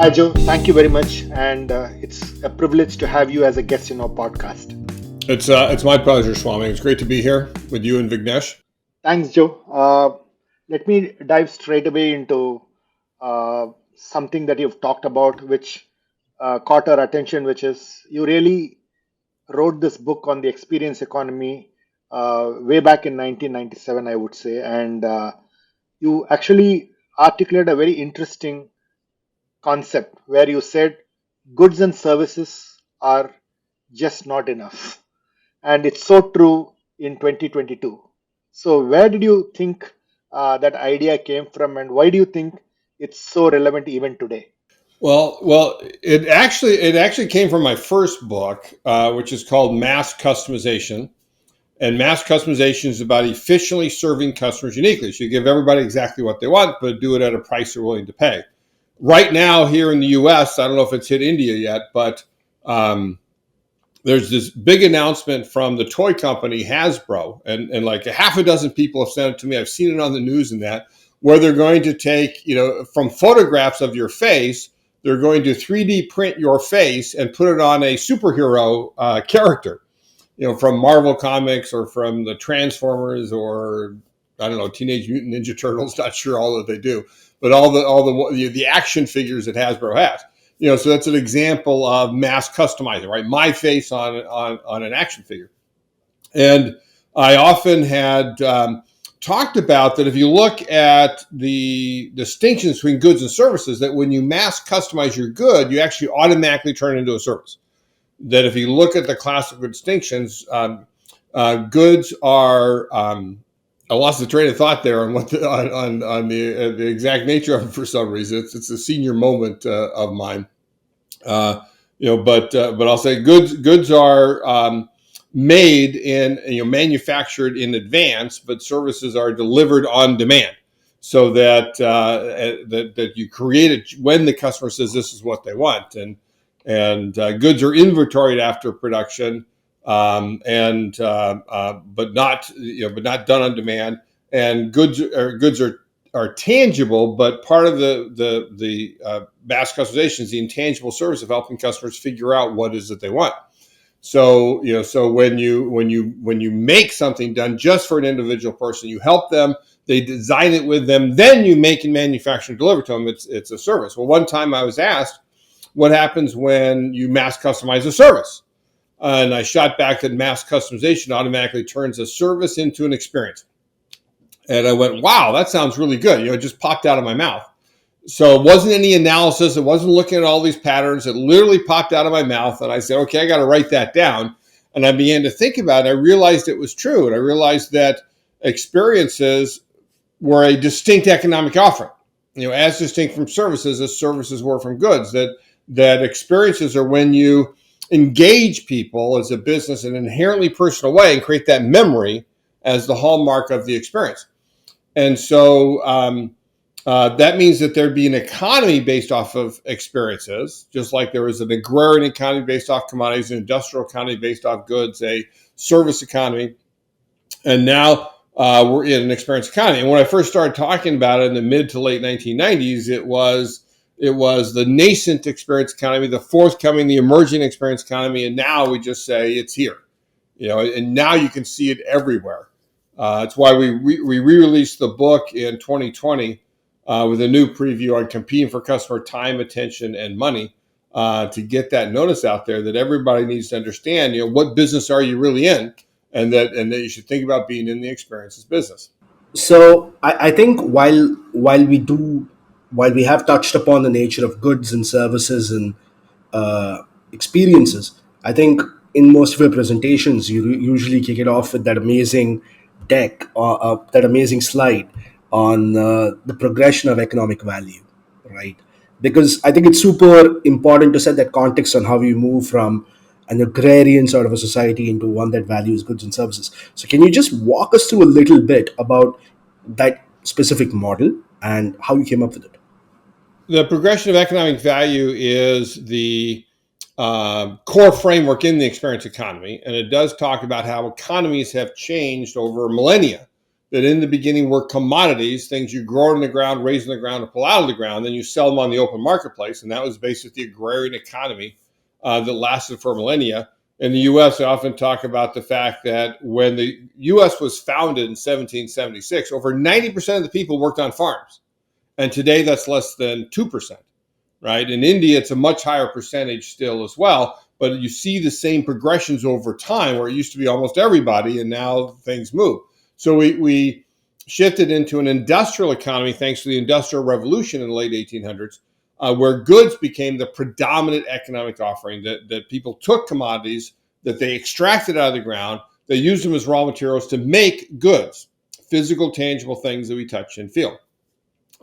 Joe, thank you very much, and it's a privilege to have you as a guest in our podcast. It's my pleasure, Swami. It's great to be here with you and Vignesh. Thanks, Joe. Let me dive straight away into something that you've talked about, which caught our attention, which is you really wrote this book on the experience economy way back in 1997, I would say, and you actually articulate a very interesting concept where you said goods and services are just not enough. And it's so true in 2022. So, where did you think that idea came from, and why do you think it's so relevant even today? Well, it actually came from my first book, which is called Mass Customization. And mass customization is about efficiently serving customers uniquely. So you give everybody exactly what they want, but do it at a price they're willing to pay. Right now, here in the U.S., I don't know if it's hit India yet, but there's this big announcement from the toy company Hasbro, and like a half a dozen people have sent it to me. I've seen it on the news and that, where they're going to take, from photographs of your face, they're going to 3D print your face and put it on a superhero character, from Marvel Comics or from the Transformers or I don't know, Teenage Mutant Ninja Turtles. Not sure all that they do, but all the action figures that Hasbro has. So that's an example of mass customizing, right? My face on an action figure. And I often had talked about that if you look at the distinctions between goods and services, that when you mass customize your good, you actually automatically turn it into a service. That if you look at the classical distinctions, goods are I lost the train of thought there on what on the exact nature of it for some reason. It's a senior moment of mine. But I'll say goods are made in manufactured in advance, but services are delivered on demand, so that that you create it when the customer says this is what they want, and goods are inventoried after production, but not done on demand. And goods are tangible, but part of the mass customization is the intangible service of helping customers figure out what is it they want. So when you make something done just for an individual person, you help them, they design it with them, then you make and manufacture and deliver to them. It's a service. Well, one time I was asked, what happens when you mass customize a service? And I shot back that mass customization automatically turns a service into an experience. And I went, wow, that sounds really good. It just popped out of my mouth. So it wasn't any analysis. It wasn't looking at all these patterns. It literally popped out of my mouth. And I said, okay, I got to write that down. And I began to think about it. I realized it was true. And I realized that experiences were a distinct economic offering, as distinct from services as services were from goods. That experiences are when you engage people as a business in an inherently personal way and create that memory as the hallmark of the experience. And so that means that there'd be an economy based off of experiences, just like there was an agrarian economy based off commodities, an industrial economy based off goods, a service economy. And now we're in an experience economy. And when I first started talking about it in the mid to late 1990s, it was the nascent experience economy, the forthcoming, the emerging experience economy. And now we just say it's here, and now you can see it everywhere. It's why we re-released the book in 2020 with a new preview on competing for customer time, attention, and money to get that notice out there that everybody needs to understand, what business are you really in, and that you should think about being in the experiences business. So I think while we have touched upon the nature of goods and services and experiences, I think in most of your presentations you usually kick it off with that amazing deck or that amazing slide on the progression of economic value, right? Because I think it's super important to set that context on how we move from an agrarian sort of a society into one that values goods and services. So can you just walk us through a little bit about that specific model and how you came up with it? The progression of economic value is the core framework in the experience economy. And it does talk about how economies have changed over millennia that in the beginning were commodities, things you grow in the ground, raise in the ground, or pull out of the ground, then you sell them on the open marketplace. And that was basically the agrarian economy that lasted for millennia. In the U.S., I often talk about the fact that when the U.S. was founded in 1776, over 90% of the people worked on farms. And today that's less than 2%, right? In India, it's a much higher percentage still as well. But you see the same progressions over time where it used to be almost everybody, and now things move. So we shifted into an industrial economy thanks to the Industrial Revolution in the late 1800s, where goods became the predominant economic offering, that people took commodities that they extracted out of the ground, they used them as raw materials to make goods, physical, tangible things that we touch and feel.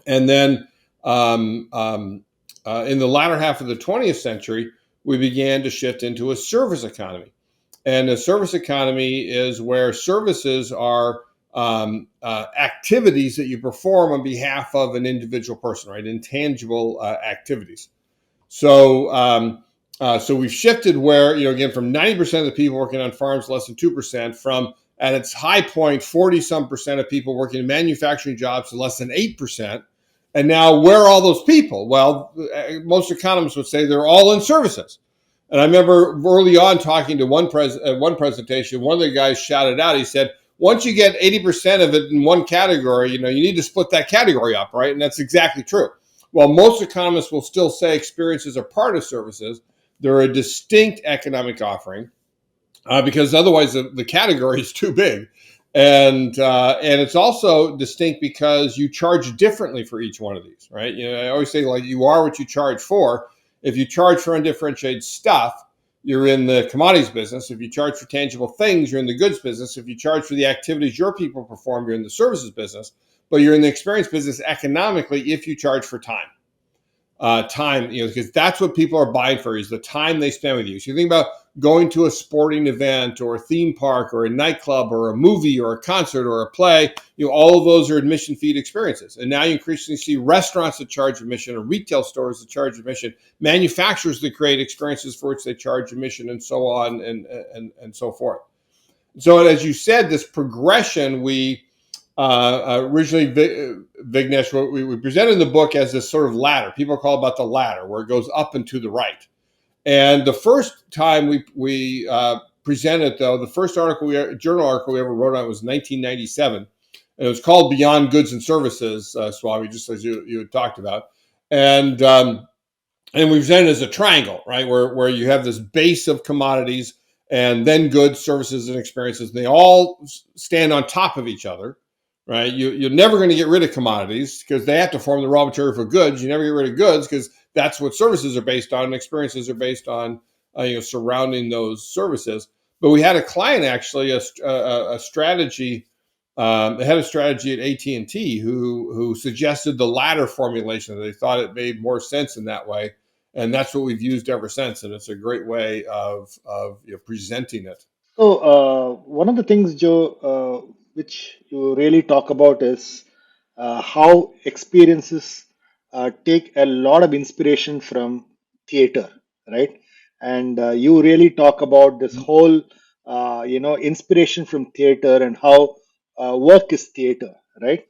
And then in the latter half of the 20th century, we began to shift into a service economy. And a service economy is where services are activities that you perform on behalf of an individual person, right? Intangible activities. So we've shifted where, again, from 90% of the people working on farms, less than 2%, from at its high point, 40-some% of people working in manufacturing jobs to less than 8%. And now where are all those people? Well, most economists would say they're all in services. And I remember early on talking to one presentation, one of the guys shouted out, he said, once you get 80% of it in one category, you need to split that category up, right? And that's exactly true. While most economists will still say experiences are part of services, they're a distinct economic offering because otherwise the category is too big. And it's also distinct because you charge differently for each one of these, right? I always say, like, you are what you charge for. If you charge for undifferentiated stuff, you're in the commodities business. If you charge for tangible things, you're in the goods business. If you charge for the activities your people perform, you're in the services business. But you're in the experience business economically if you charge for time. Because that's what people are buying for, is the time they spend with you. So you think about going to a sporting event or a theme park or a nightclub or a movie or a concert or a play, all of those are admission fee experiences. And now you increasingly see restaurants that charge admission, or retail stores that charge admission, manufacturers that create experiences for which they charge admission, and so on and so forth. So as you said, this progression, we originally, Vignesh, what we presented in the book as this sort of ladder. People call it about the ladder, where it goes up and to the right. And the first time we presented, though, the first journal article we ever wrote on was 1997. And it was called Beyond Goods and Services, Swami, just as you had talked about. And we presented it as a triangle, right, where you have this base of commodities and then goods, services, and experiences. And they all stand on top of each other. Right, you're never going to get rid of commodities because they have to form the raw material for goods. You never get rid of goods because that's what services are based on, and experiences are based on surrounding those services. But we had a client, actually, a strategy, the head of strategy at AT&T, who suggested the latter formulation. They thought it made more sense in that way, and that's what we've used ever since. And it's a great way of presenting it. So, one of the things, Joe, which you really talk about is how experiences take a lot of inspiration from theater, right? And you really talk about this whole, inspiration from theater and how work is theater, right?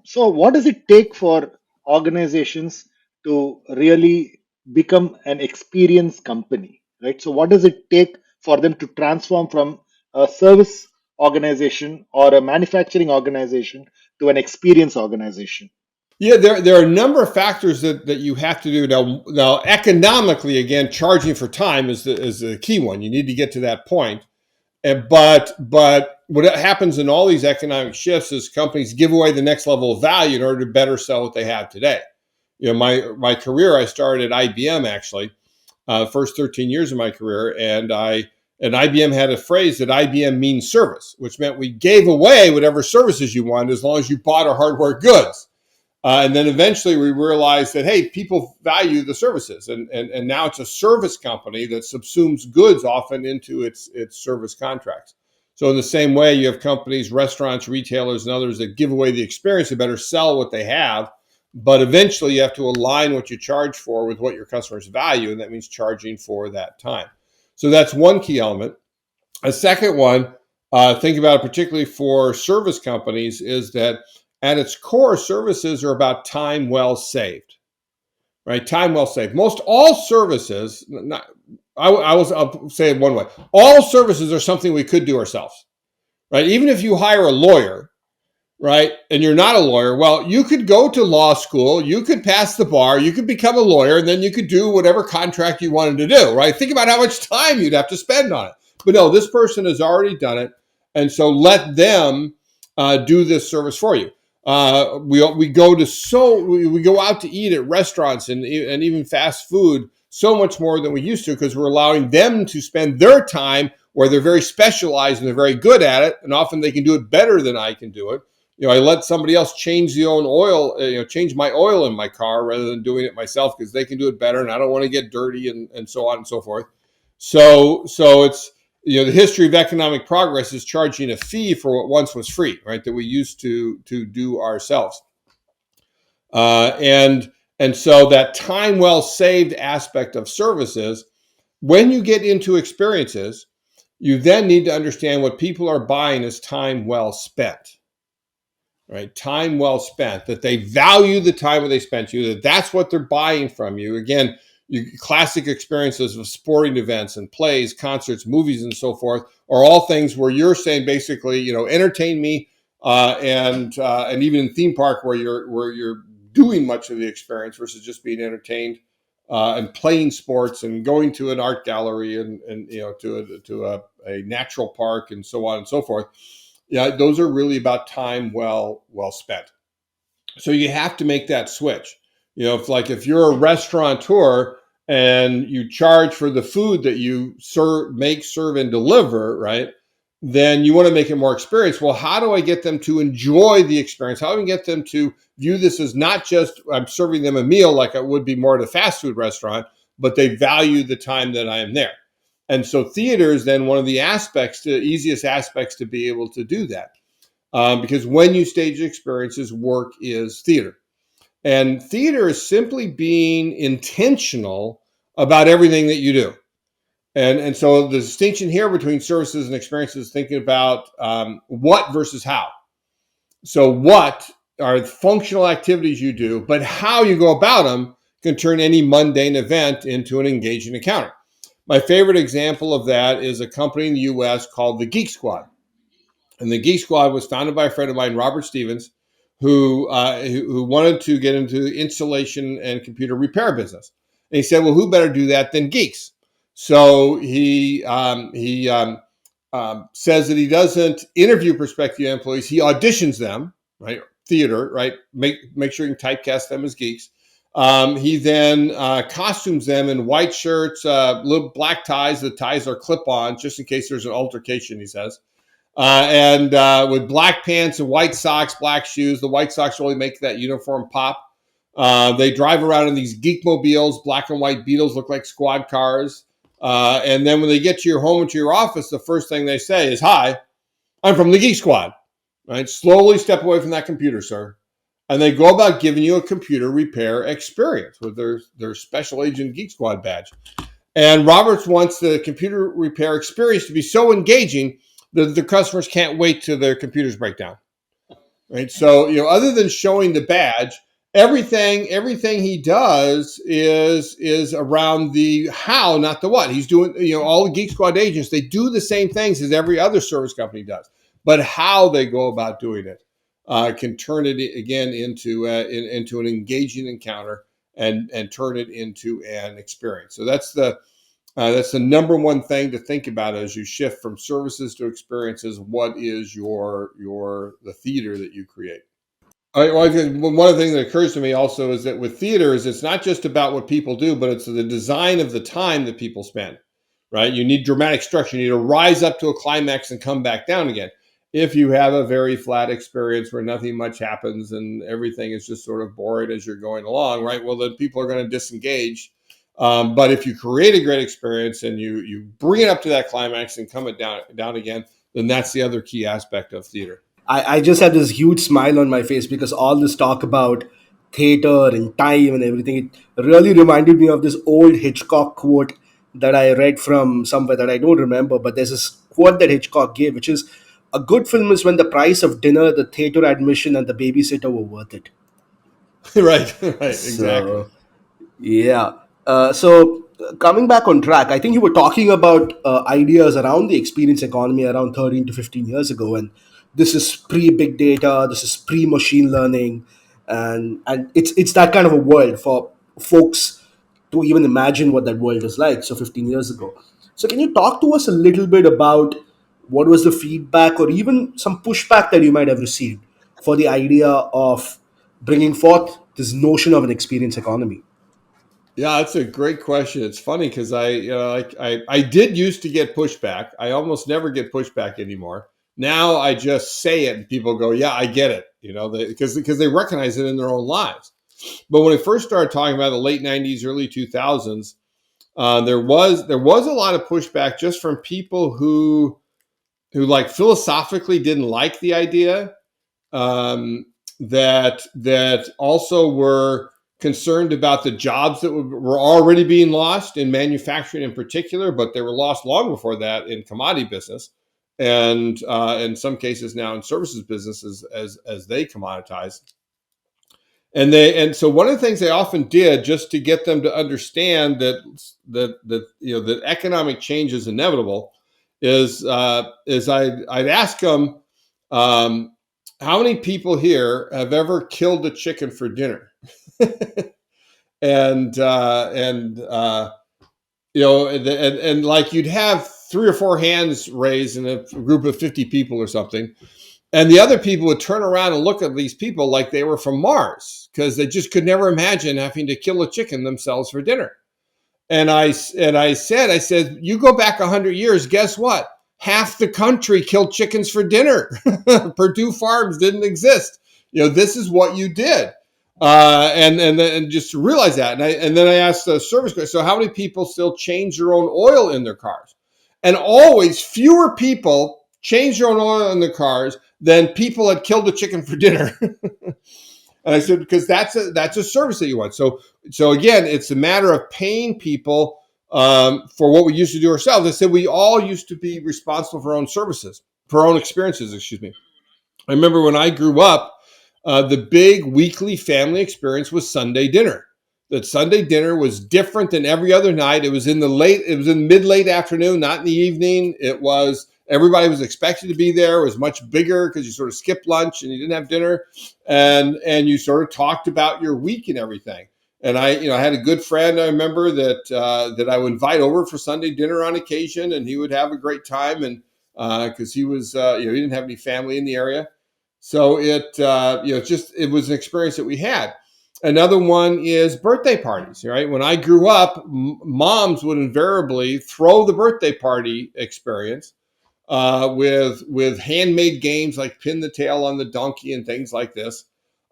So, what does it take for organizations to really become an experience company, right? So, what does it take for them to transform from a service organization or a manufacturing organization to an experience organization? Yeah, there are a number of factors that you have to do. Now economically, again, charging for time is the key one. You need to get to that point. But what happens in all these economic shifts is companies give away the next level of value in order to better sell what they have today. My career, I started at IBM, actually, first 13 years of my career, and IBM had a phrase that IBM means service, which meant we gave away whatever services you wanted as long as you bought our hardware goods. And then eventually we realized that, hey, people value the services. And now it's a service company that subsumes goods often into its service contracts. So in the same way, you have companies, restaurants, retailers, and others that give away the experience. They better sell what they have. But eventually you have to align what you charge for with what your customers value. And that means charging for that time. So that's one key element. A second one think about it particularly for service companies, is that at its core, services are about time well saved, right? Time well saved. Most all services, I'll say it one way, all services are something we could do ourselves, right? Even if you hire a lawyer, right, and you're not a lawyer, well, you could go to law school, you could pass the bar, you could become a lawyer, and then you could do whatever contract you wanted to do, right? Think about how much time you'd have to spend on it. But no, this person has already done it, and so let them do this service for you. We go out to eat at restaurants and even fast food so much more than we used to, because we're allowing them to spend their time where they're very specialized and they're very good at it, and often they can do it better than I can do it. I let somebody else change change my oil in my car rather than doing it myself, because they can do it better, and I don't want to get dirty and so on and so forth. So it's, the history of economic progress is charging a fee for what once was free, right? That we used to do ourselves. And so that time well saved aspect of services, when you get into experiences, you then need to understand what people are buying as time well spent. Right, time well spent, that they value the time that they spent you, that's what they're buying from you. Again, classic experiences of sporting events and plays, concerts, movies, and so forth are all things where you're saying basically, entertain me, and even in theme park where you're doing much of the experience versus just being entertained, and playing sports and going to an art gallery and to a natural park and so on and so forth. Yeah, those are really about time well spent. So you have to make that switch. If you're a restaurateur and you charge for the food that you serve, and deliver, right? Then you want to make it more experience. Well, how do I get them to enjoy the experience? How do I get them to view this as not just I'm serving them a meal like it would be more at a fast food restaurant, but they value the time that I am there? And so theater is then one of the easiest aspects to be able to do that. Because when you stage experiences, work is theater. And theater is simply being intentional about everything that you do. And so the distinction here between services and experiences is thinking about what versus how. So what are the functional activities you do, but how you go about them can turn any mundane event into an engaging encounter. My favorite example of that is a company in the US called the Geek Squad. And the Geek Squad was founded by a friend of mine, Robert Stevens, who wanted to get into the installation and computer repair business. And he said, well, who better do that than geeks? So he says that he doesn't interview prospective employees. He auditions them, right? Theater, right? Make sure you can typecast them as geeks. He then costumes them in white shirts, little black ties. The ties are clip-on, just in case there's an altercation, he says. And with black pants and white socks, black shoes. The white socks really make that uniform pop. They drive around in these geek mobiles. Black and white Beetles look like squad cars. And then when they get to your home or to your office, the first thing they say is, "Hi, I'm from the Geek Squad." Right? Slowly step away from that computer, sir. And they go about giving you a computer repair experience with their Special Agent Geek Squad badge. And Roberts wants the computer repair experience to be so engaging that the customers can't wait till their computers break down. Right? So, other than showing the badge, everything he does is around the how, not the what. He's doing, all the Geek Squad agents, they do the same things as every other service company does, but how they go about doing it can turn it again into an engaging encounter and turn it into an experience. So that's the number one thing to think about as you shift from services to experiences. What is the theater that you create? One of the things that occurs to me also is that with theaters, it's not just about what people do, but it's the design of the time that people spend, right? You need dramatic structure. You need to rise up to a climax and come back down again. If you have a very flat experience where nothing much happens and everything is just sort of boring as you're going along, right? Well, then people are going to disengage. But if you create a great experience and you bring it up to that climax and come it down again, then that's the other key aspect of theater. I just had this huge smile on my face because all this talk about theater and time and everything, it really reminded me of this old Hitchcock quote that I read from somewhere that I don't remember, but there's this quote that Hitchcock gave, which is, a good film is when the price of dinner, the theater admission, and the babysitter were worth it. Right, right, exactly. So yeah. Coming back on track, I think you were talking about ideas around the experience economy around 13 to 15 years ago, and this is pre big data, this is pre machine learning, and it's that kind of a world for folks to even imagine what that world is like. So 15 years ago. So can you talk to us a little bit about what was the feedback or even some pushback that you might have received for the idea of bringing forth this notion of an experience economy? Yeah, that's a great question. It's funny because I did used to get pushback. I almost never get pushback anymore. Now I just say it and people go, "Yeah, I get it." Because they recognize it in their own lives. But when I first started talking about the late '90s, early 2000s, there was a lot of pushback just from people who like philosophically didn't like the idea, um, that also were concerned about the jobs that were already being lost in manufacturing in particular, but they were lost long before that in commodity business, and in some cases now in services businesses as they commoditize. And so one of the things they often did just to get them to understand that economic change is inevitable is I'd ask them, um, how many people here have ever killed a chicken for dinner? And like you'd have three or four hands raised in a group of 50 people or something, and the other people would turn around and look at these people like they were from Mars because they just could never imagine having to kill a chicken themselves for dinner. And I said, you go back 100 years, guess what? Half the country killed chickens for dinner. Purdue Farms didn't exist. This is what you did. And just to realize that. And then I asked the service guy, so how many people still change their own oil in their cars? And always fewer people change their own oil in their cars than people had killed a chicken for dinner. And I said, because that's a service that you want. So again, it's a matter of paying people for what we used to do ourselves. I said we all used to be responsible for our own services, for our own experiences. Excuse me. I remember when I grew up, the big weekly family experience was Sunday dinner. That Sunday dinner was different than every other night. It was in mid late afternoon, not in the evening. Everybody was expected to be there. It was much bigger because you sort of skipped lunch and you didn't have dinner, and you sort of talked about your week and everything. And I had a good friend I remember that I would invite over for Sunday dinner on occasion, and he would have a great time. And because he was, he didn't have any family in the area, so it was an experience that we had. Another one is birthday parties, right? When I grew up, moms would invariably throw the birthday party experience with handmade games like pin the tail on the donkey and things like this.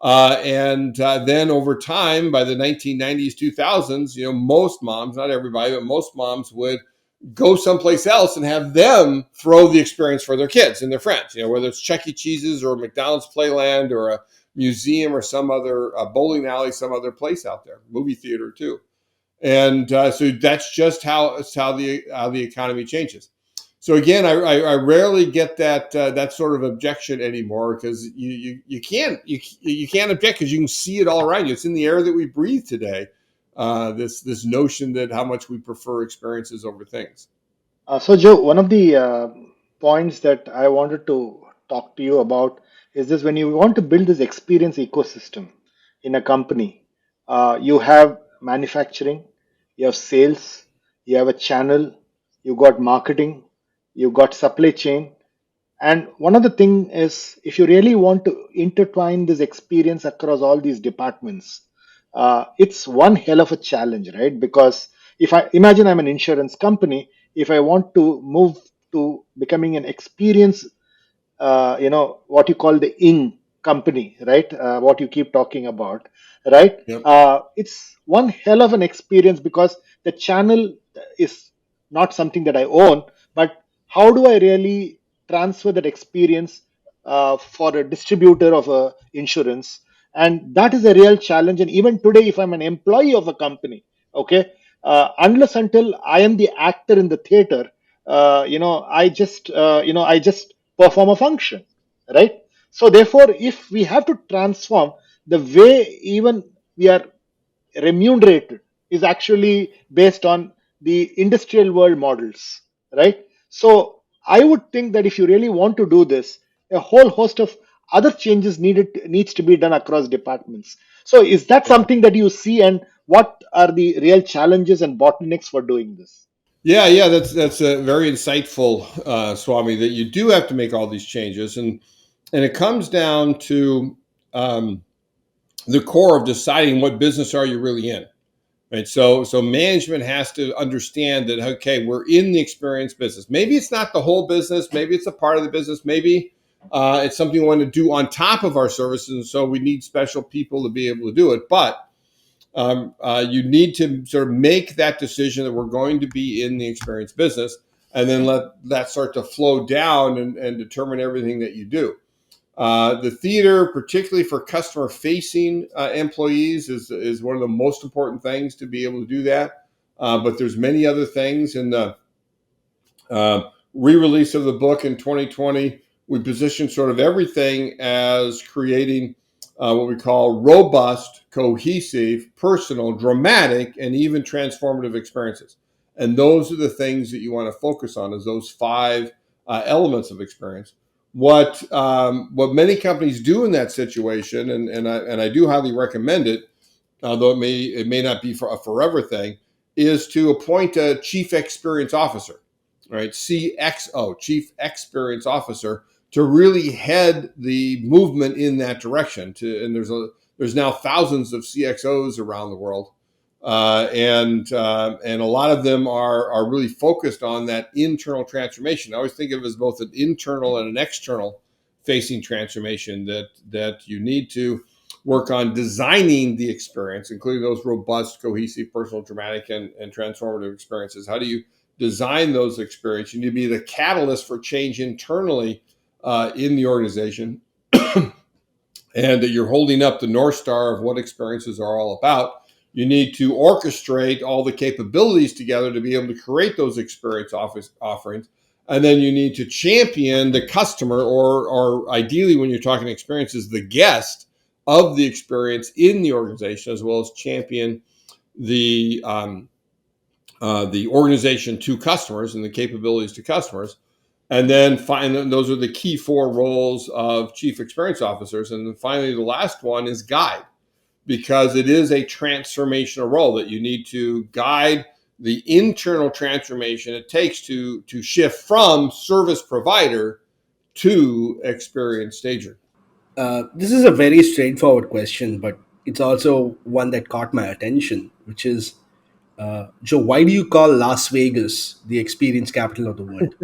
And then over time, by the 1990s, 2000s, most moms, not everybody, but most moms would go someplace else and have them throw the experience for their kids and their friends, whether it's Chuck E. Cheese's or McDonald's Playland or a museum or some other bowling alley, some other place out there, movie theater too. And so that's just how the economy changes. So again, I rarely get that sort of objection anymore because you can't object because you can see it all around you. It's in the air that we breathe today. This notion that how much we prefer experiences over things. So, Joe, one of the points that I wanted to talk to you about is this: when you want to build this experience ecosystem in a company, you have manufacturing, you have sales, you have a channel, you got marketing, you got supply chain, and one of the thing is, if you really want to intertwine this experience across all these departments, it's one hell of a challenge, right? Because if I imagine I'm an insurance company, if I want to move to becoming an experience, what you call the ing company, right? What you keep talking about, right? Yep. It's one hell of an experience because the channel is not something that I own, but how do I really transfer that experience for a distributor of a insurance? And that is a real challenge. And even today, if I'm an employee of a company, okay, unless until I am the actor in the theater, I just perform a function, right? So therefore, if we have to transform the way even we are remunerated is actually based on the industrial world models, right? So I would think that if you really want to do this, a whole host of other changes needs to be done across departments. So is that Yeah. something that you see, and what are the real challenges and bottlenecks for doing this? Yeah. That's a very insightful, Swami. That you do have to make all these changes, and it comes down to the core of deciding what business are you really in. Right. So management has to understand that, okay, we're in the experience business. Maybe it's not the whole business. Maybe it's a part of the business. Maybe it's something we want to do on top of our services. And so we need special people to be able to do it. But you need to sort of make that decision that we're going to be in the experience business, and then let that start to flow down and determine everything that you do. The theater, particularly for customer-facing employees, is one of the most important things to be able to do that. But there's many other things. In the re-release of the book in 2020, we positioned sort of everything as creating what we call robust, cohesive, personal, dramatic, and even transformative experiences. And those are the things that you want to focus on, is those five elements of experience. What many companies do in that situation, and I do highly recommend it, although it may not be for a forever thing, is to appoint a chief experience officer, right? CXO, chief experience officer, to really head the movement in that direction. And there's now thousands of CXOs around the world, and a lot of them are really focused on that internal transformation. I always think of it as both an internal and an external facing transformation, that you need to work on designing the experience, including those robust, cohesive, personal, dramatic, and transformative experiences. How do you design those experiences? You need to be the catalyst for change internally in the organization, and that you're holding up the North Star of what experiences are all about. You need to orchestrate all the capabilities together to be able to create those experience offerings. And then you need to champion the customer, or ideally, when you're talking experiences, the guest of the experience in the organization, as well as champion the organization to customers and the capabilities to customers. And then those are the key four roles of chief experience officers. And then finally, the last one is guide, because it is a transformational role that you need to guide the internal transformation it takes to shift from service provider to experience stager. This is a very straightforward question, but it's also one that caught my attention, which is, Joe, why do you call Las Vegas the experience capital of the world?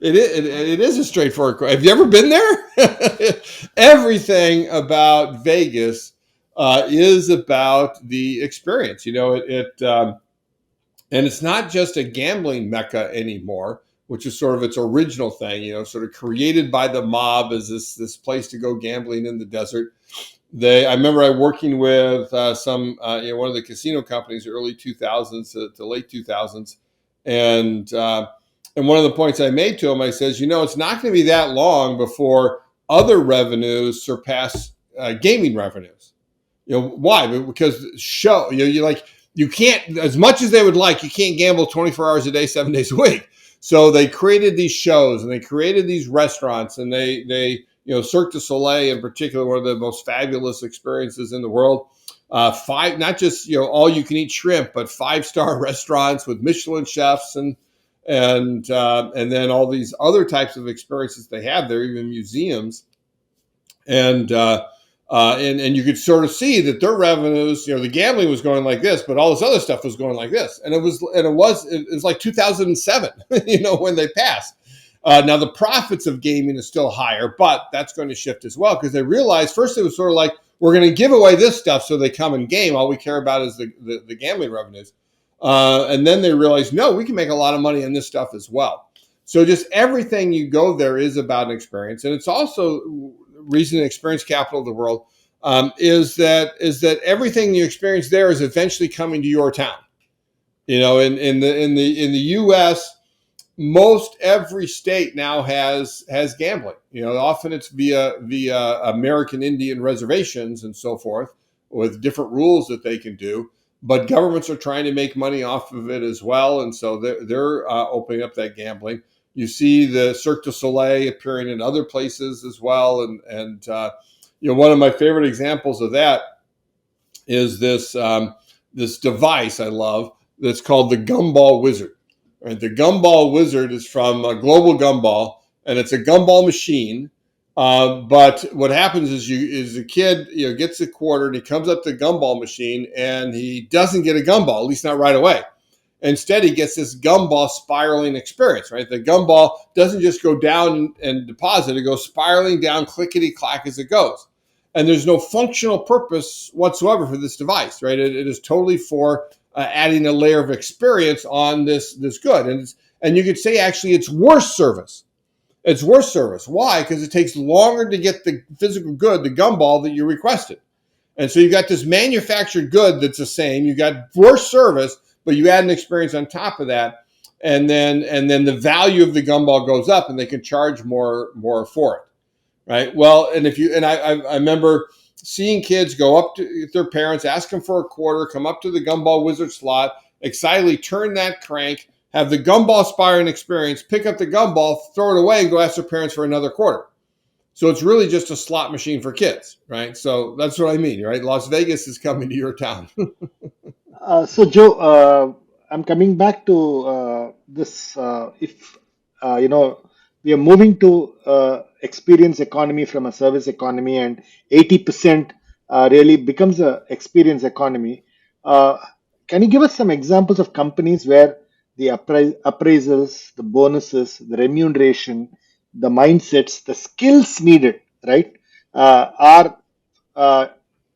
It is a straightforward question. Have you ever been there? Everything about Vegas is about the experience. And it's not just a gambling mecca anymore, which is sort of its original thing. Sort of created by the mob as this place to go gambling in the desert. I remember working with one of the casino companies, early 2000s to late 2000s, and one of the points I made to him, I says, it's not going to be that long before other revenues surpass gaming revenues. Why? Because you can't, as much as they would like, you can't gamble 24 hours a day, 7 days a week. So they created these shows, and they created these restaurants, and they Cirque du Soleil in particular, one of the most fabulous experiences in the world. Not just all you can eat shrimp, but 5-star restaurants with Michelin chefs, and then all these other types of experiences they have. They're even museums, and you could sort of see that their revenues, the gambling was going like this, but all this other stuff was going like this, and it was like 2007, when they passed. Now the profits of gaming is still higher, but that's going to shift as well, because they realized first it was sort of like, we're going to give away this stuff so they come and game. All we care about is the gambling revenues. And then they realized, no, we can make a lot of money on this stuff as well. So just everything you go there is about an experience. And it's also reason experience capital of the world is that everything you experience there is eventually coming to your town. In the U.S., most every state now has gambling. Often it's via American Indian reservations and so forth, with different rules that they can do. But governments are trying to make money off of it as well, and so they're opening up that gambling. You see the Cirque du Soleil appearing in other places as well, and one of my favorite examples of that is this device I love that's called the Gumball Wizard. Right, the Gumball Wizard is from Global Gumball, and it's a gumball machine. But what happens is the kid gets a quarter and he comes up to the gumball machine and he doesn't get a gumball, at least not right away. Instead, he gets this gumball spiraling experience. Right, the gumball doesn't just go down and deposit; it goes spiraling down, clickety clack as it goes. And there's no functional purpose whatsoever for this device. Right, it is totally for adding a layer of experience on this good, and you could say actually it's worse service. It's worse service. Why? Because it takes longer to get the physical good, the gumball that you requested. And so you got this manufactured good that's the same. You got worse service, but you add an experience on top of that, and then the value of the gumball goes up, and they can charge more for it. Right. Well, I remember seeing kids go up to their parents, ask them for a quarter, come up to the Gumball Wizard slot, excitedly turn that crank, have the gumball spiraling experience, pick up the gumball, throw it away, and go ask their parents for another quarter. So it's really just a slot machine for kids, right? So that's what I mean, right? Las Vegas is coming to your town. So, Joe, I'm coming back to this. If we are moving to experience economy from a service economy, and 80% really becomes a experience economy. Uh, can you give us some examples of companies where the appraisals, the bonuses, the remuneration, the mindsets, the skills needed, right, are uh,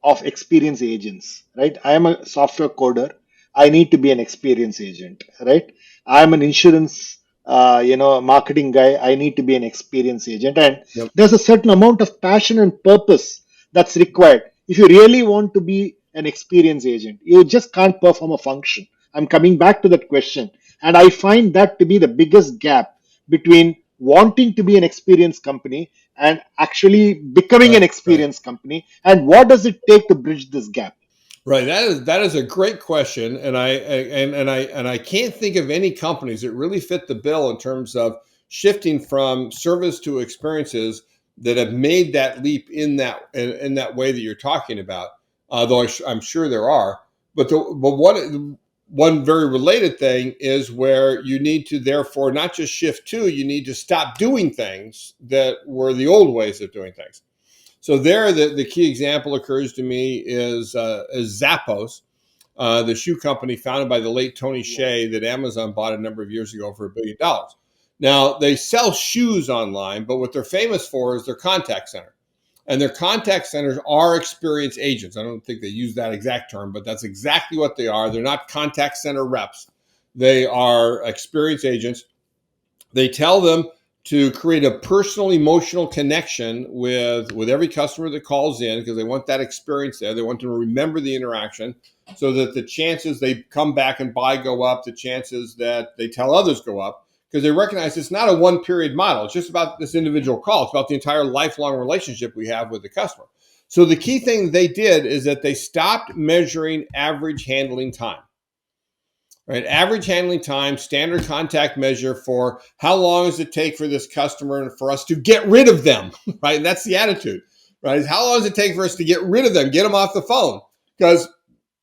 of experience agents, right? I am a software coder. I need to be an experience agent, right? I'm an insurance, marketing guy. I need to be an experience agent. And Yep. there's a certain amount of passion and purpose that's required. If you really want to be an experience agent, you just can't perform a function. I'm coming back to that question. And I find that to be the biggest gap between wanting to be an experience company and actually becoming an Right. experience company. And what does it take to bridge this gap? Right. That is a great question, and I can't think of any companies that really fit the bill in terms of shifting from service to experiences that have made that leap in that way that you're talking about. Though I'm sure there are, but one very related thing is where you need to therefore not just shift to, you need to stop doing things that were the old ways of doing things. So there, the key example occurs to me is Zappos, the shoe company founded by the late Tony Hsieh that Amazon bought a number of years ago for $1 billion. Now, they sell shoes online, but what they're famous for is their contact center. And their contact centers are experience agents. I don't think they use that exact term, but that's exactly what they are. They're not contact center reps. They are experience agents. They tell them to create a personal emotional connection with every customer that calls in, because they want that experience there. They want to remember the interaction, so that the chances they come back and buy go up, the chances that they tell others go up, because they recognize it's not a one period model. It's just about this individual call. It's about the entire lifelong relationship we have with the customer. So the key thing they did is that they stopped measuring average handling time. Right, average handling time, standard contact measure for how long does it take for this customer and for us to get rid of them, right? And that's the attitude, right? How long does it take for us to get rid of them, get them off the phone? Because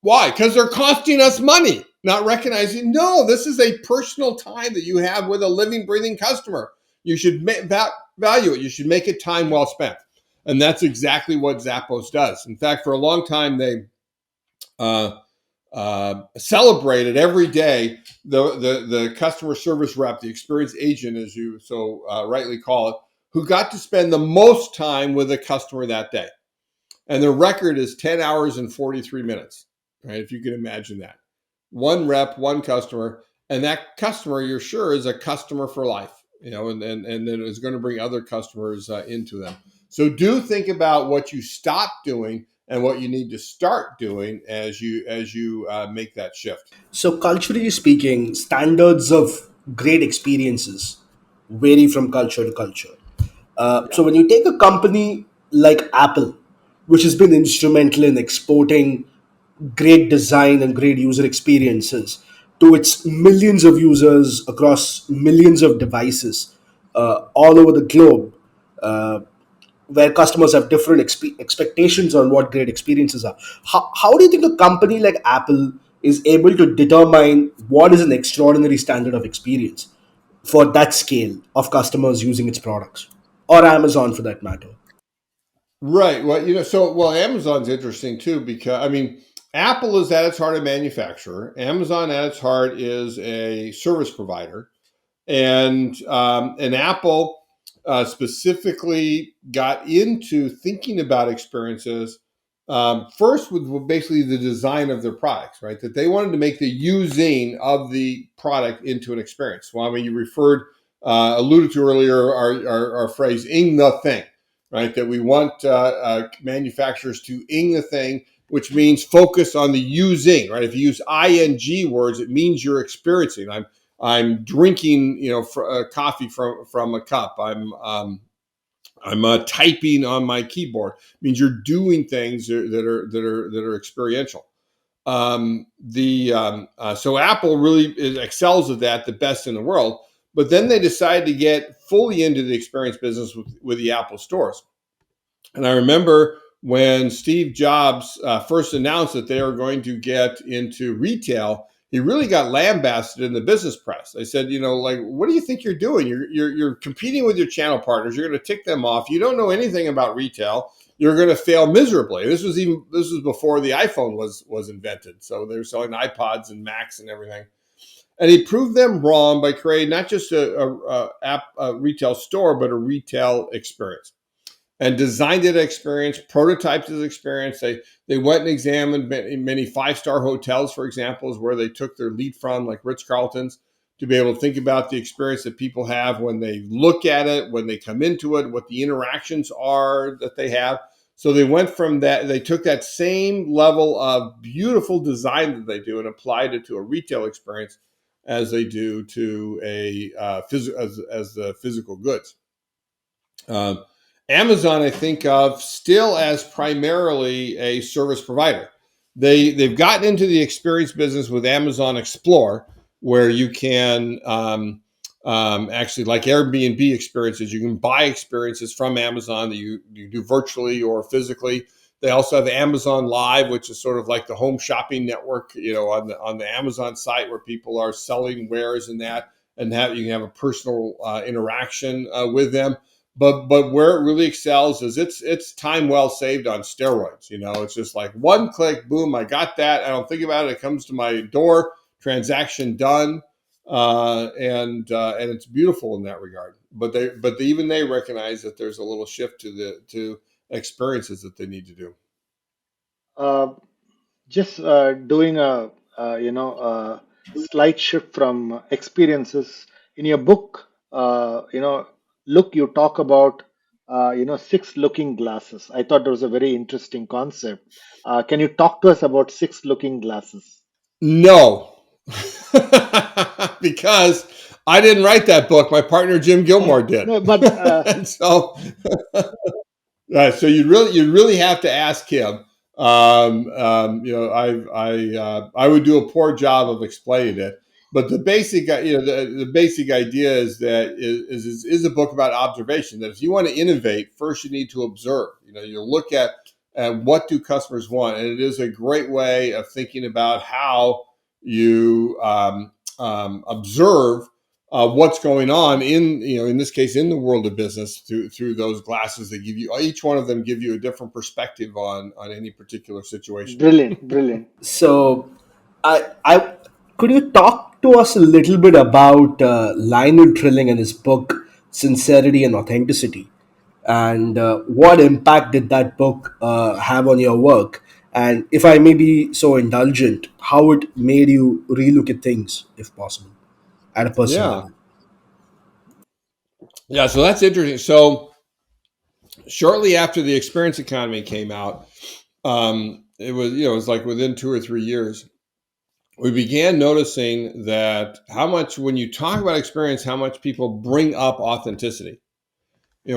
why? Because they're costing us money, not recognizing, no, this is a personal time that you have with a living, breathing customer. You should value it. You should make it time well spent. And that's exactly what Zappos does. In fact, for a long time, they uh, celebrated every day the customer service rep, the experience agent, as you so rightly call it, who got to spend the most time with a customer that day. And the record is 10 hours and 43 minutes, right? If you can imagine that. One rep, one customer, and that customer, you're sure, is a customer for life, and then is going to bring other customers into them. So do think about what you stop doing and what you need to start doing as you make that shift. So, culturally speaking, standards of great experiences vary from culture to culture. Yeah. So when you take a company like Apple, which has been instrumental in exporting great design and great user experiences to its millions of users across millions of devices all over the globe, uh, where customers have different expectations on what great experiences are. How do you think a company like Apple is able to determine what is an extraordinary standard of experience for that scale of customers using its products, or Amazon for that matter? Right. Well, Amazon's interesting too because I mean, Apple is at its heart a manufacturer. Amazon at its heart is a service provider, and Apple specifically got into thinking about experiences first with basically the design of their products, right? That they wanted to make the using of the product into an experience. Well, I mean, you alluded to earlier our phrase "ing the thing," right? That we want manufacturers to ing the thing, which means focus on the using, right? If you use ing words, it means you're experiencing. I'm drinking, coffee from a cup. I'm typing on my keyboard. It means you're doing things that are experiential. So Apple really excels at that, the best in the world. But then they decided to get fully into the experience business with the Apple stores. And I remember when Steve Jobs first announced that they were going to get into retail, he really got lambasted in the business press. They said, like, what do you think you're doing? You're competing with your channel partners. You're going to tick them off. You don't know anything about retail. You're going to fail miserably. This was before the iPhone was invented. So they were selling iPods and Macs and everything. And he proved them wrong by creating not just a retail store, but a retail experience and designed it experience, prototyped his experience. They went and examined many five-star hotels, for example, is where they took their lead from, like Ritz-Carlton's, to be able to think about the experience that people have when they look at it, when they come into it, what the interactions are that they have. So they went from that, they took that same level of beautiful design that they do and applied it to a retail experience as they do to as the physical goods. Um, Amazon, I think of still as primarily a service provider. They've gotten into the experience business with Amazon Explore, where you can actually, like Airbnb experiences, you can buy experiences from Amazon that you do virtually or physically. They also have Amazon Live, which is sort of like the home shopping network, on the Amazon site where people are selling wares and that, and you can have a personal interaction with them. But where it really excels is it's time well saved on steroids. It's just like one click, boom, I got that. I don't think about it. It comes to my door, transaction done, and it's beautiful in that regard. Even they recognize that there's a little shift to experiences that they need to do. Uh, just doing a slight shift from experiences in your book. Look, you talk about six looking glasses. I thought that was a very interesting concept. Can you talk to us about six looking glasses? No, because I didn't write that book. My partner Jim Gilmore did, No, but and so you really have to ask him. I would do a poor job of explaining it, but the basic idea is that is a book about observation. That if you want to innovate, first you need to observe. You look at what do customers want, and it is a great way of thinking about how you observe what's going on in this case in the world of business through those glasses that give you, each one of them give you a different perspective on any particular situation. brilliant, brilliant. So, I could you talk to us a little bit about Lionel Trilling and his book Sincerity and Authenticity, and what impact did that book have on your work? And if I may be so indulgent, how it made you relook at things, if possible, at a personal Yeah, level. yeah. So that's interesting. So shortly after the experience economy came out, it was like within 2 or 3 years, we began noticing that how much, when you talk about experience, how much people bring up authenticity.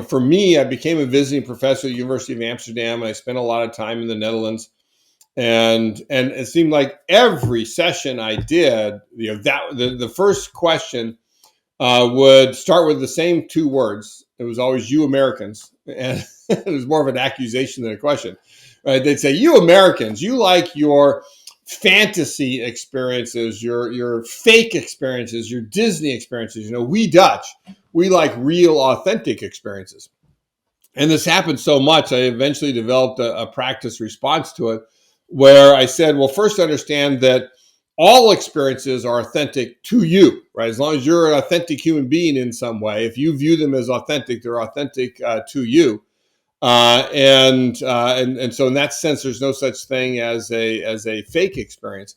For me, I became a visiting professor at the University of Amsterdam, and I spent a lot of time in the Netherlands. And it seemed like every session I did, that the first question would start with the same two words. It was always "you Americans," and it was more of an accusation than a question. Right? They'd say, "You Americans, you like your fantasy experiences, your fake experiences, your Disney experiences. We Dutch, we like real, authentic experiences." And this happened so much, I eventually developed a practice response to it, where I said, well, first understand that all experiences are authentic to you, right? As long as you're an authentic human being in some way, if you view them as authentic, they're authentic to you. And so in that sense, there's no such thing as a fake experience.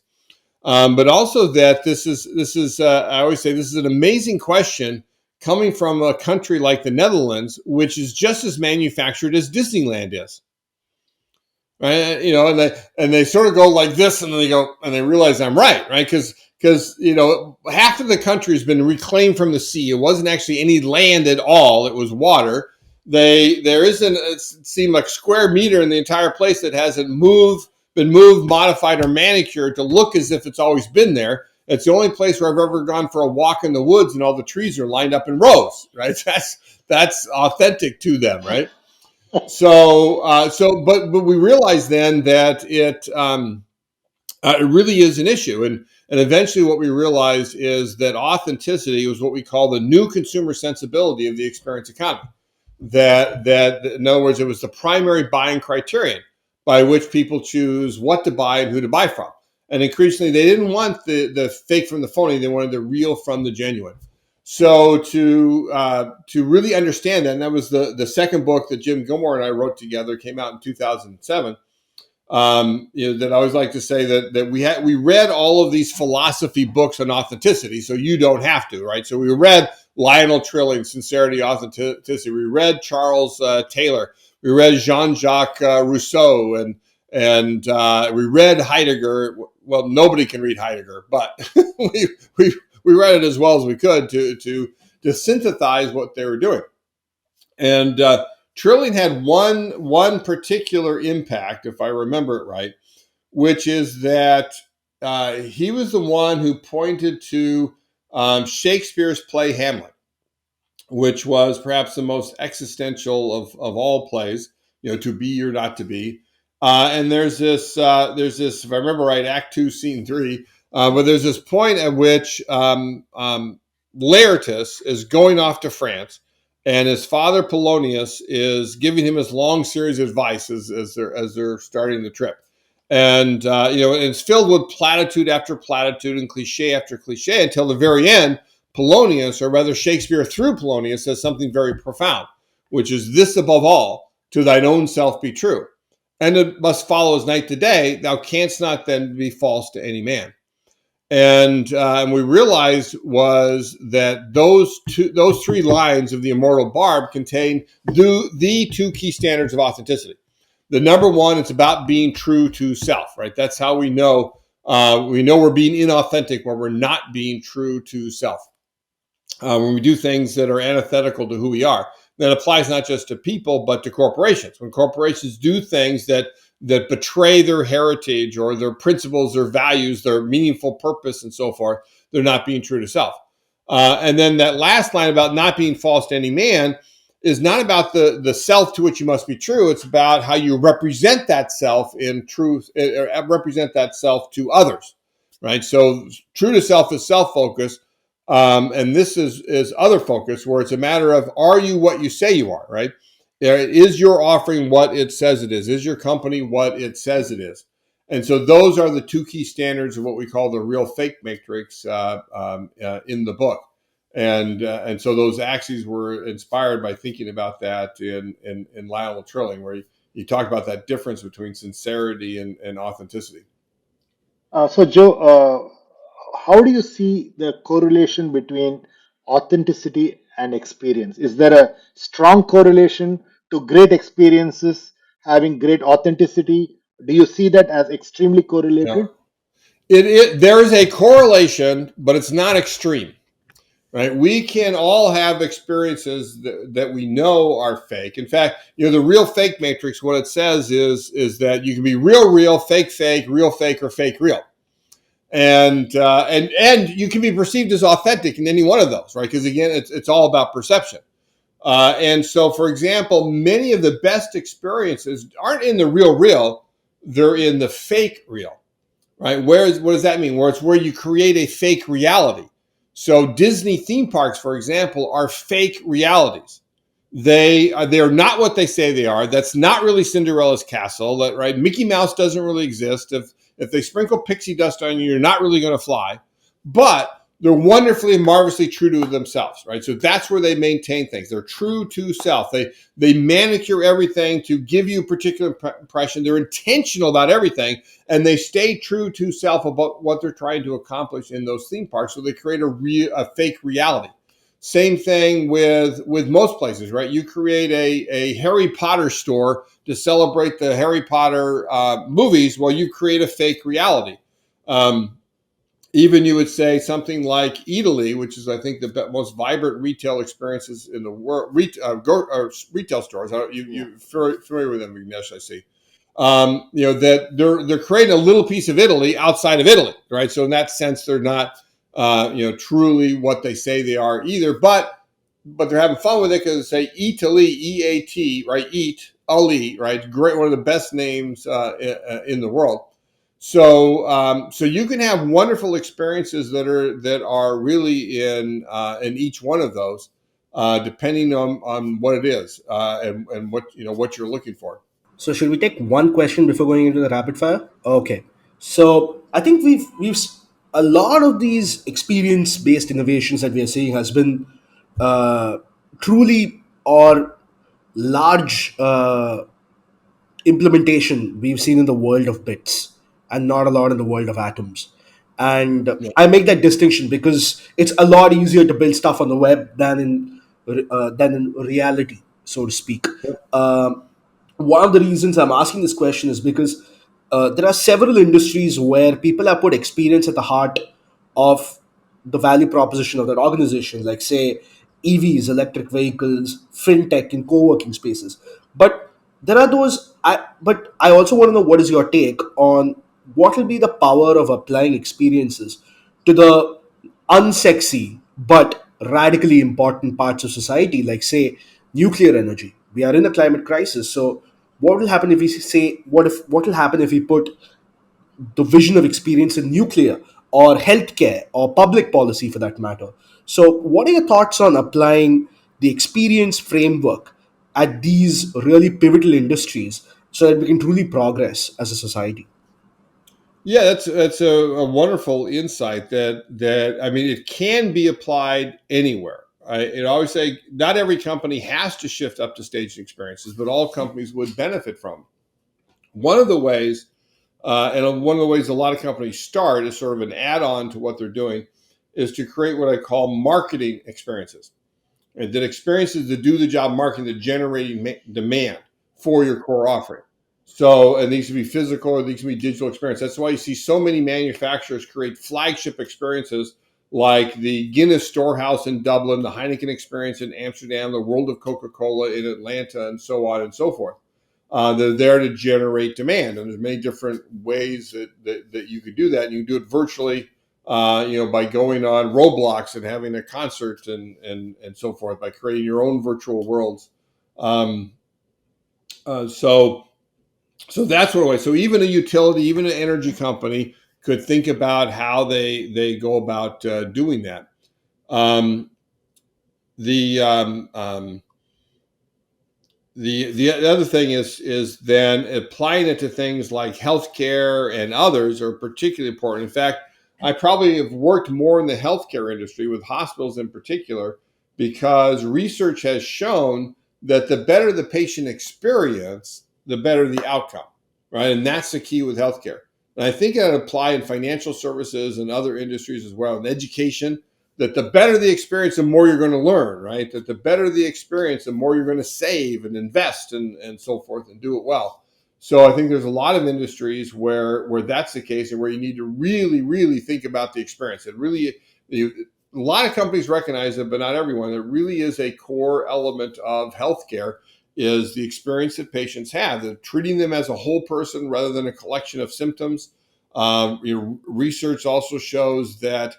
But also that this is I always say this is an amazing question coming from a country like the Netherlands, which is just as manufactured as Disneyland is. Right? And they sort of go like this, and then they go and they realize I'm right? Because half of the country has been reclaimed from the sea. It wasn't actually any land at all; it was water. There isn't, it seemed like, square meter in the entire place that hasn't been moved, modified, or manicured to look as if it's always been there. It's the only place where I've ever gone for a walk in the woods and all the trees are lined up in rows, right? That's authentic to them, right? But we realized then that it really is an issue, and eventually what we realized is that authenticity was what we call the new consumer sensibility of the experience economy. That in other words, it was the primary buying criterion by which people choose what to buy and who to buy from. And increasingly, they didn't want the fake from the phony; they wanted the real from the genuine. So to really understand that, and that was the second book that Jim Gilmore and I wrote together, came out in 2007. That I always like to say that we read all of these philosophy books on authenticity, so you don't have to, right? So we read Lionel Trilling, Sincerity, Authenticity. We read Charles Taylor. We read Jean-Jacques Rousseau, and we read Heidegger. Well, nobody can read Heidegger, but we read it as well as we could to synthesize what they were doing. And Trilling had one particular impact, if I remember it right, which is that he was the one who pointed to Shakespeare's play Hamlet, which was perhaps the most existential of all plays, to be or not to be. And there's this, if I remember right, Act 2, Scene 3, but there's this point at which Laertes is going off to France, and his father Polonius is giving him his long series of advice as they're starting the trip. And it's filled with platitude after platitude and cliche after cliche until the very end. Polonius, or rather Shakespeare through Polonius, says something very profound, which is, this above all, to thine own self be true. And it must follow as night to day, thou canst not then be false to any man. And we realized was that those three lines of the immortal barb contain the two key standards of authenticity. The number one, it's about being true to self, right? That's how we know we're being inauthentic when we're not being true to self. When we do things that are antithetical to who we are. That applies not just to people, but to corporations. When corporations do things that betray their heritage or their principles, their values, their meaningful purpose, and so forth, they're not being true to self. And then that last line about not being false to any man is not about the self to which you must be true. It's about how you represent that self in truth, represent that self to others, right? So true to self is self-focused. And this is other focus, where it's a matter of, are you what you say you are, right? Is your offering what it says it is? Is your company what it says it is? And so those are the two key standards of what we call the real fake matrix in the book. And so those axes were inspired by thinking about that in Lionel Trilling, where you talk about that difference between sincerity and authenticity. So, Joe, how do you see the correlation between authenticity and experience? Is there a strong correlation to great experiences having great authenticity? Do you see that as extremely Yeah. correlated? There is a correlation, but it's not extreme. Right? We can all have experiences that we know are fake. In fact, the real fake matrix, what it says is that you can be real, fake, real fake, or fake real. And you can be perceived as authentic in any one of those, right? Because again, it's all about perception. And so, for example, many of the best experiences aren't in the real, they're in the fake real. Right? What does that mean? Where it's where you create a fake reality. So Disney theme parks, for example, are fake realities. They're not what they say they are. That's not really Cinderella's castle. Right? Mickey Mouse doesn't really exist. If they sprinkle pixie dust on you, you're not really going to fly. But they're wonderfully and marvelously true to themselves, right? So that's where they maintain things. They're true to self. They manicure everything to give you a particular impression. They're intentional about everything, and they stay true to self about what they're trying to accomplish in those theme parks. So they create a fake reality. Same thing with most places, right? You create a Harry Potter store to celebrate the Harry Potter movies. Well, you create a fake reality. Even you would say something like Italy, which is, I think, the most vibrant retail experiences in the world, retail stores. You're familiar with them, Vignesh, I see. That they're creating a little piece of Italy outside of Italy, right? So in that sense, they're not, truly what they say they are either. But they're having fun with it because they say Italy, EAT, right? Eat, Ali, right? Great, one of the best names in the world. So you can have wonderful experiences that are really in each one of those, depending on what it is and what you're looking for. So should we take one question before going into the rapid fire? Okay. So I think a lot of these experience based innovations that we are seeing has been uh, truly or large implementation we've seen in the world of bits and not a lot in the world of atoms. And Yeah. I make that distinction because it's a lot easier to build stuff on the web than in reality, so to speak. Um, One of the reasons I'm asking this question is because there are several industries where people have put experience at the heart of the value proposition of that organization, like say EVs, electric vehicles, fintech, and co-working spaces. But there are those. But I also want to know what is your take on what will be the power of applying experiences to the unsexy but radically important parts of society, like say nuclear energy. We are in a climate crisis, so what will happen if we say what will happen if we put the vision of experience in nuclear or healthcare or public policy for that matter? So, what are your thoughts on applying the experience framework at these really pivotal industries so that we can truly progress as a society? Yeah, that's a wonderful insight. That I mean, it can be applied anywhere. I always say not every company has to shift up to staged experiences, but all companies would benefit from. One of the ways, and one of the ways a lot of companies start is sort of an add-on to what they're doing, is to create what I call marketing experiences. And that experiences that do the job marketing, that generating demand for your core offering. So, and these can be physical or these can be digital experience. That's why you see so many manufacturers create flagship experiences like the Guinness Storehouse in Dublin, the Heineken experience in Amsterdam, the World of Coca-Cola in Atlanta, and so on and so forth. They're there to generate demand, and there's many different ways that you could do that. And you can do it virtually, by going on Roblox and having a concert and so forth, by creating your own virtual worlds. Um, so that's one way. So even a utility, even an energy company could think about how they go about doing that. Um, the the other thing is then applying it to things like healthcare and others are particularly important. In fact, I probably have worked more in the healthcare industry with hospitals in particular because research has shown that the better the patient experience, the better the outcome, right? And that's the key with healthcare. And I think that apply in financial services and other industries as well, in education, that the better the experience, the more you're going to learn, right? That the better the experience, the more you're going to save and invest and so forth and do it well. So I think there's a lot of industries where that's the case, and where you need to really, really think about the experience. It really, a lot of companies recognize it, but not everyone. It really is a core element of healthcare, is the experience that patients have. They're treating them as a whole person rather than a collection of symptoms. Research also shows that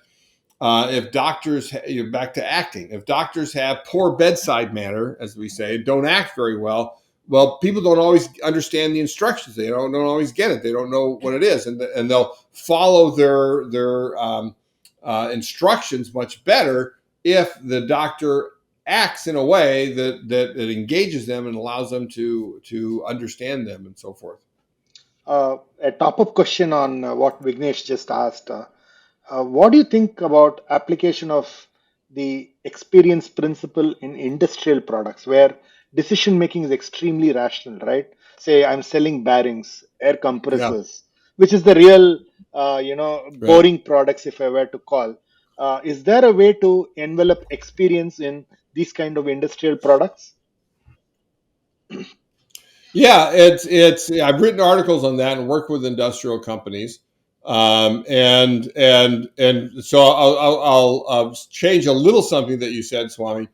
if doctors, back to acting, if doctors have poor bedside manner, as we say, don't act very well, well, people don't always understand the instructions. They don't always get it. They don't know what it is, and they'll follow their instructions much better if the doctor acts in a way that engages them and allows them to understand them and so forth. A top-up question on what Vignesh just asked. What do you think about application of the experience principle in industrial products where decision making is extremely rational, right? Say I'm selling bearings, air Yeah, compressors, which is the real, right. boring products if I were to call. Is there a way to envelop experience in these kind of industrial products? Yeah, it's. I've written articles on that and worked with industrial companies, and so I'll change a little something that you said, Swami,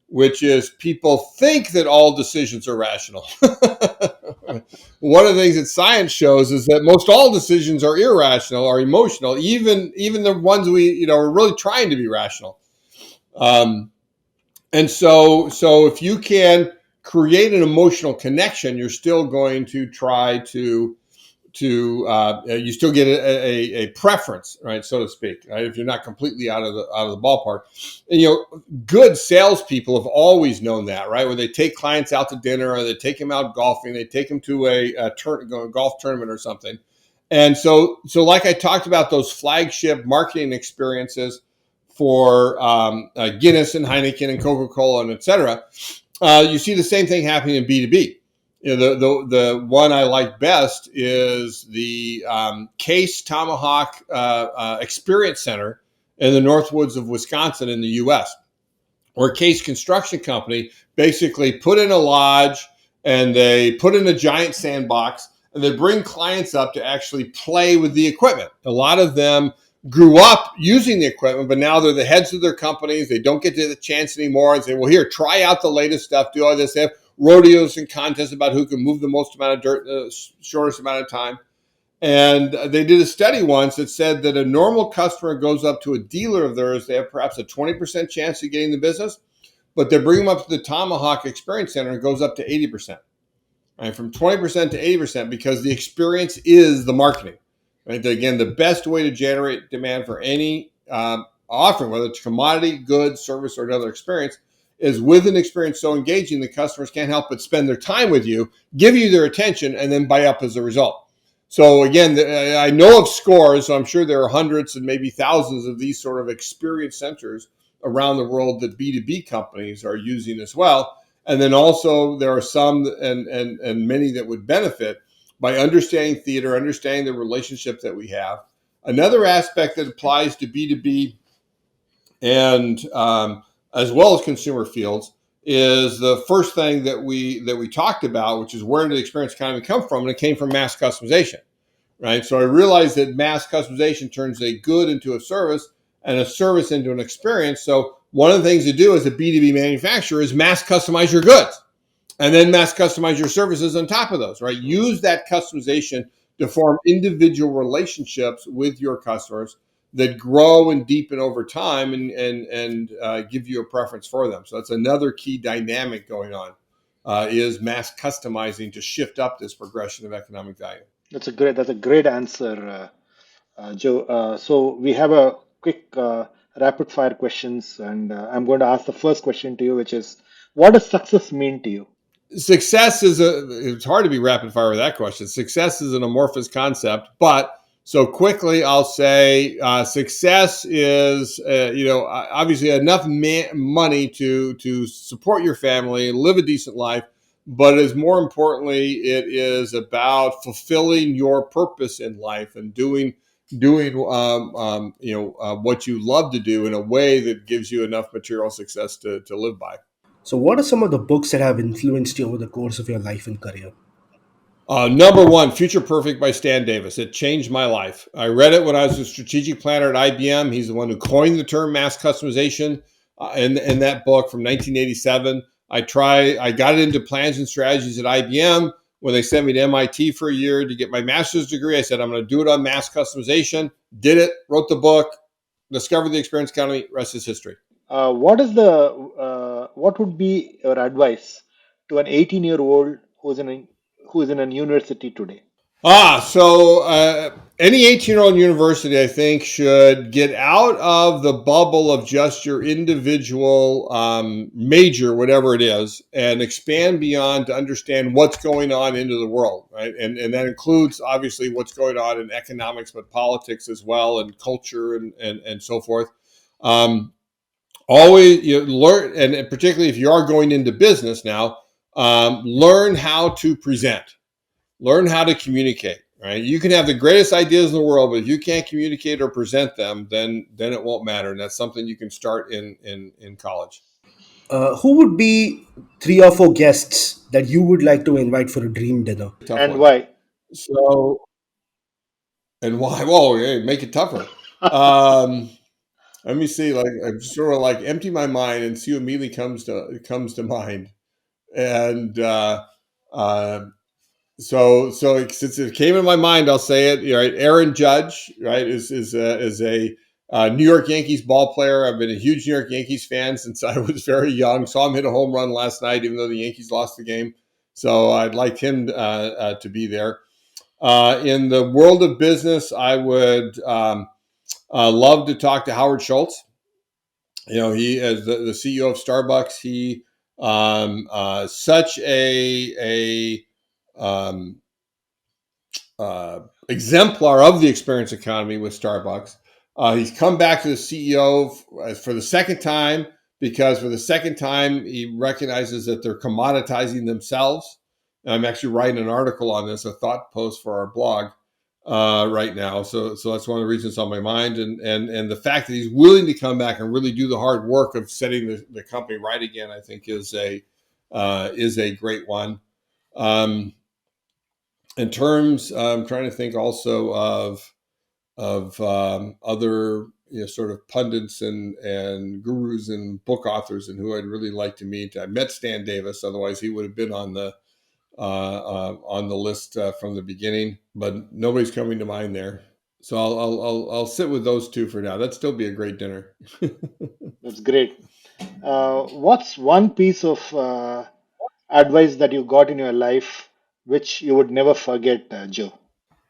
which is people think that all decisions are rational. One of the things that science shows is that most all decisions are irrational or emotional, even the ones we are really trying to be rational. Um, and so if you can create an emotional connection, you're still going to try to you still get a preference, right, so to speak, right? If you're not completely out of the ballpark, and good salespeople have always known that, right? Where they take clients out to dinner, or they take them out golfing, they take them to a golf tournament or something, and so like I talked about those flagship marketing experiences for Guinness and Heineken and Coca-Cola and et cetera. You see the same thing happening in B2B. The one I like best is the Case Tomahawk Experience Center in the Northwoods of Wisconsin in the U.S., where Case Construction Company basically put in a lodge and they put in a giant sandbox and they bring clients up to actually play with the equipment. A lot of them grew up using the equipment, but now they're the heads of their companies. They don't get to the chance anymore and say, well, here, try out the latest stuff, do all this. They have rodeos and contests about who can move the most amount of dirt in the shortest amount of time. And they did a study once that said that a normal customer goes up to a dealer of theirs, they have perhaps a 20% chance of getting the business, but they bring them up to the Tomahawk Experience Center and it goes up to 80%. Right, from 20% to 80%, because the experience is the marketing. Right, again, the best way to generate demand for any offering, whether it's commodity, goods, service, or another experience, is with an experience so engaging the customers can't help but spend their time with you, give you their attention, and then buy up as a result. So again, I know of scores, so I'm sure there are hundreds and maybe thousands of these sort of experience centers around the world that B2B companies are using as well. And then also there are some and many that would benefit by understanding theater, understanding the relationship that we have. Another aspect that applies to B2B and as well as consumer fields is the first thing that we talked about, which is where did the experience economy come from? And it came from mass customization, right? So I realized that mass customization turns a good into a service and a service into an experience. So one of the things to do as a B2B manufacturer is mass customize your goods and then mass customize your services on top of those, right? Use that customization to form individual relationships with your customers that grow and deepen over time and give you a preference for them. So that's another key dynamic going on, is mass customizing to shift up this progression of economic value. That's a great answer, Joe. So we have a quick rapid fire questions, and I'm going to ask the first question to you, which is, what does success mean to you? Success it's hard to be rapid fire with that question. Success is an amorphous concept, but so quickly I'll say success is obviously enough money to support your family, live a decent life, but as more importantly, it is about fulfilling your purpose in life and doing what you love to do in a way that gives you enough material success to live by. So, what are some of the books that have influenced you over the course of your life and career? Number one, Future Perfect by Stan Davis. It changed my life. I read it when I was a strategic planner at IBM. He's the one who coined the term mass customization in that book from 1987. I got into plans and strategies at IBM. When they sent me to MIT for a year to get my master's degree, I said, I'm going to do it on mass customization. Did it, wrote the book, discovered the experience economy, rest is history. What would be your advice to an 18-year-old who's in a university today? So any 18-year-old university, I think, should get out of the bubble of just your individual major, whatever it is, and expand beyond to understand what's going on into the world, right? And that includes, obviously, what's going on in economics, but politics as well, and culture and so forth. Always learn, and particularly if you are going into business now, learn how to present. Learn how to communicate, right? You can have the greatest ideas in the world, but if you can't communicate or present them, then it won't matter. And that's something you can start in college. Who would be 3 or 4 guests that you would like to invite for a dream dinner? Tough And one. why? So, and why? Well, yeah, make it tougher. Let me see. Like, I sort of like empty my mind and see what immediately comes to mind. And So since it came in my mind, I'll say it. Right, Aaron Judge, right, is a New York Yankees ball player. I've been a huge New York Yankees fan since I was very young. Saw him hit a home run last night, even though the Yankees lost the game. So I'd like him to be there. In the world of business, I would love to talk to Howard Schultz. He as the CEO of Starbucks. He such a exemplar of the experience economy with Starbucks. He's come back to the CEO for the second time because for the second time he recognizes that they're commoditizing themselves. And I'm actually writing an article on this, a thought post for our blog right now. So that's one of the reasons on my mind, and the fact that he's willing to come back and really do the hard work of setting the company right again, I think is a great one. In terms, I'm trying to think also of other sort of pundits and gurus and book authors, and who I'd really like to meet. I met Stan Davis, otherwise he would have been on the list from the beginning, but nobody's coming to mind there. So I'll sit with those two for now. That'd still be a great dinner. That's great. What's one piece of advice that you got in your life which you would never forget, Joe?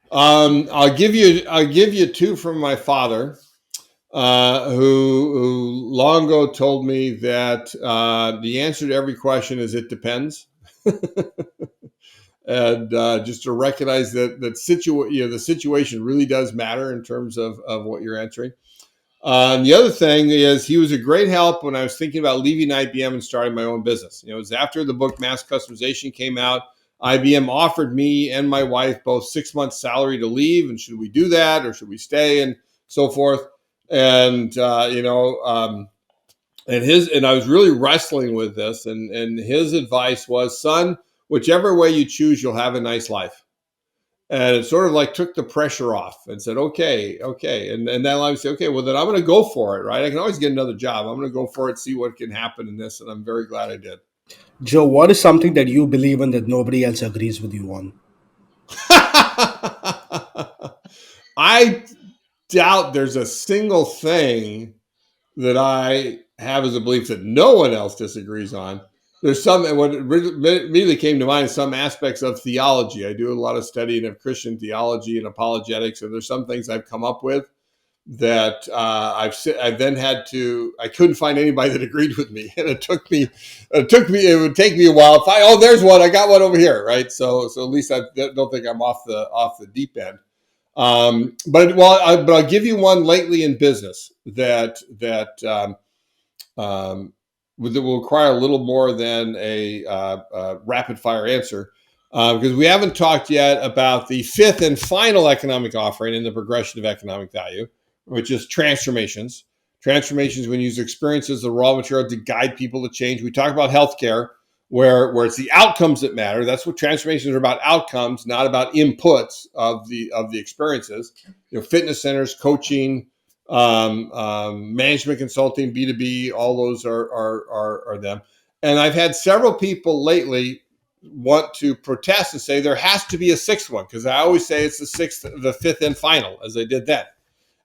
I'll give you two from my father, who long ago told me that the answer to every question is it depends. And just to recognize that the situation really does matter in terms of what you're answering. And the other thing is, he was a great help when I was thinking about leaving IBM and starting my own business. It was after the book Mass Customization came out. IBM offered me and my wife both 6 months' salary to leave, and should we do that or should we stay, and so forth. And and I was really wrestling with this, and his advice was, son, whichever way you choose, you'll have a nice life. And it sort of like took the pressure off and said, okay. And then I would say, okay, well, then I'm going to go for it, right? I can always get another job. I'm going to go for it, see what can happen in this. And I'm very glad I did. Joe, what is something that you believe in that nobody else agrees with you on? I doubt there's a single thing that I have as a belief that no one else disagrees on. There's what immediately came to mind is some aspects of theology. I do a lot of studying of Christian theology and apologetics, and there's some things I've come up with that I've then had to. I couldn't find anybody that agreed with me, and it would take me a while. There's one. I got one over here, right? So at least I don't think I'm off the deep end. But I'll give you one lately in business that will require a little more than a rapid fire answer, because we haven't talked yet about the fifth and final economic offering in the progression of economic value, which is transformations. When you use experience as the raw material to guide people to change. We talk about healthcare. where it's the outcomes that matter. That's what transformations are about: outcomes, not about inputs of the experiences. Fitness centers, coaching, management consulting, B2B, all those are them. And I've had several people lately want to protest and say there has to be a sixth one, because I always say it's the fifth and final, as I did that.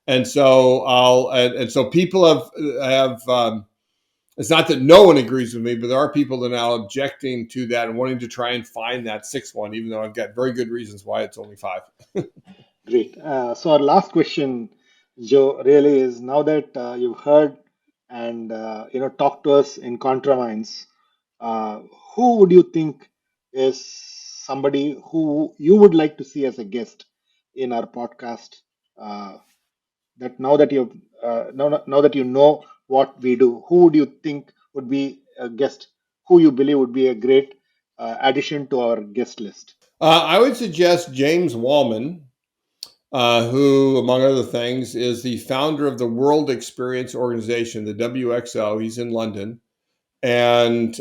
And so so people have it's not that no one agrees with me, but there are people that are now objecting to that and wanting to try and find that sixth one, even though I've got very good reasons why it's only five. Great. So our last question, Joe, really is, now that you've heard and talked to us in ContraMinds, uh, who would you think is somebody who you would like to see as a guest in our podcast? Uh, that now that you've now that you know what we do, who would you think would be a guest? Who you believe would be a great addition to our guest list? I would suggest James Wallman, who, among other things, is the founder of the World Experience Organization, the WXO. He's in London. And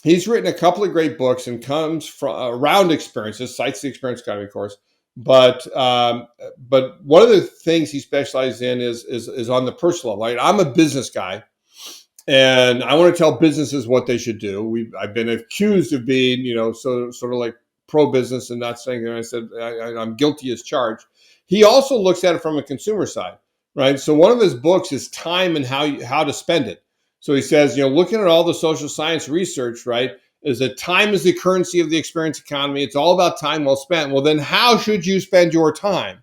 he's written a couple of great books and comes from around experiences, cites the experience economy, of course. But one of the things he specializes in is on the personal level. Right? I'm a business guy, and I want to tell businesses what they should do. I've been accused of being, sort of like pro business and not saying. And I said I'm guilty as charged. He also looks at it from a consumer side, right? So one of his books is Time and How to Spend It. So he says, looking at all the social science research, right, is that time is the currency of the experience economy. It's all about time well spent. Well, then how should you spend your time?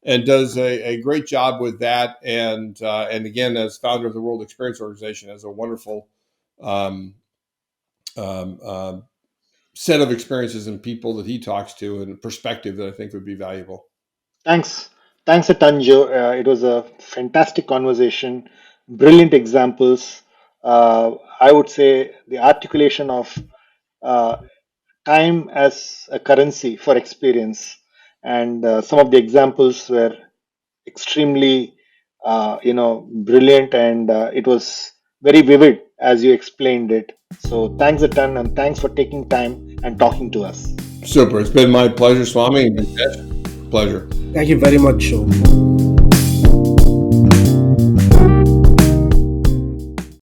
And does a great job with that. And again, as founder of the World Experience Organization, has a wonderful um, set of experiences and people that he talks to and perspective that I think would be valuable. Thanks. Thanks a ton, Joe. It was a fantastic conversation, brilliant examples. I would say the articulation of uh, time as a currency for experience, and some of the examples were extremely, brilliant, and it was very vivid as you explained it. So thanks a ton, and thanks for taking time and talking to us. Super. It's been my pleasure, Swami. Pleasure. Thank you very much, Joe.